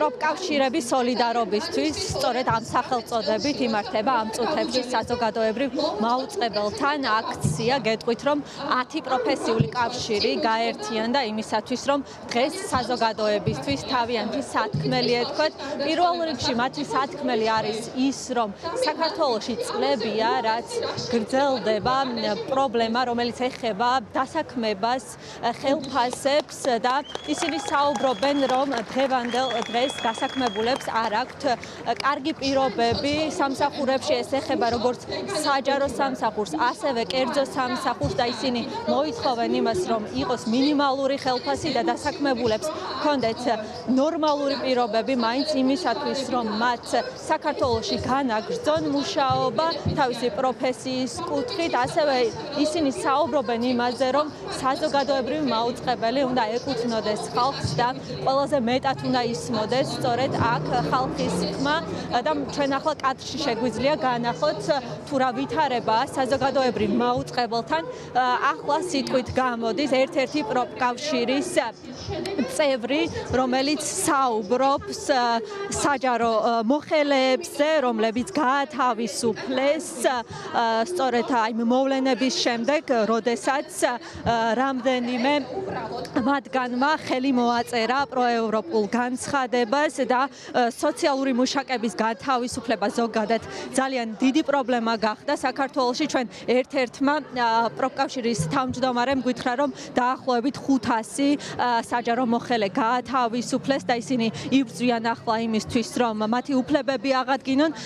პროფკავშირების სოლიდარობისთვის სწორედ ამ სახელწოდებით იმართება ამ წუთებში საზოგადოებრივ მაუწყებელთან აქცია გეტყვით რომ 10 პროფესიული კავშირი გაერთიანდა იმისათვის რომ დღეს საზოგადოებისთვის თავიანთი სათქმელი ეთქვათ. პირველ რიგში მათი სათქმელი არის ის რომ საქართველოში წლებია რაც გრძელდება პრობლემა რომელიც ეხება დასაქმებას ხელფასებს და ისინი საუბრობენ რომ დღევანდელ დღეს დასაქმებულებს არ აქვთ კარგი პირობები სამსახურებში ეს ეხება როგორც საჯარო სამსახურს ასევე კერძო სამსახურს და ისინი მოითხოვენ იმას რომ იყოს მინიმალური ხელფასი და დასაქმებულებს ჰქონდეთ ნორმალური პირობები მაინც იმისათვის რომ მათ საქართველოში განაგრძონ მუშაობა თავისი პროფესიის კუთხით ასევე ისინი საუბრობენ იმაზე რომ საზოგადოებრივი მაუწყებელი უნდა ეკუთვნოდეს ხალხს და ყველაზე მეტად უნდა ისმოდეს სწორედ აქ ხალხის ხმა და ჩვენ ახლა კადრში შეგვიძლია განახოთ თუ რა ვითარებაა საზოგადოებრივ მაუწყებელთან ახლა სიტყვით გამოდის ერთ-ერთი პროფკავშირის წევრი რომელიც საუბრობს საჯარო მოხელეებზე რომლებიც გაათავისუფლეს სწორედ აი მოვლენების შემდეგ როდესაც რამდენიმე მათგანმა ხელი მოაწერა პროევროპულ განცხადებას და სოციალური მუშაკების გათავისუფლება ზოგადად ძალიან დიდი პრობლემა გახდა საქართველოში ჩვენ ერთ-ერთმა პროფკავშირის თავმჯდომარემ გითხრა რომ დაახლოებით 500 საჯარო მოხელე გაათავისუფლეს და ისინი იბრძვიან ახლა იმისთვის რომ მათი უფლებები აღადგინონ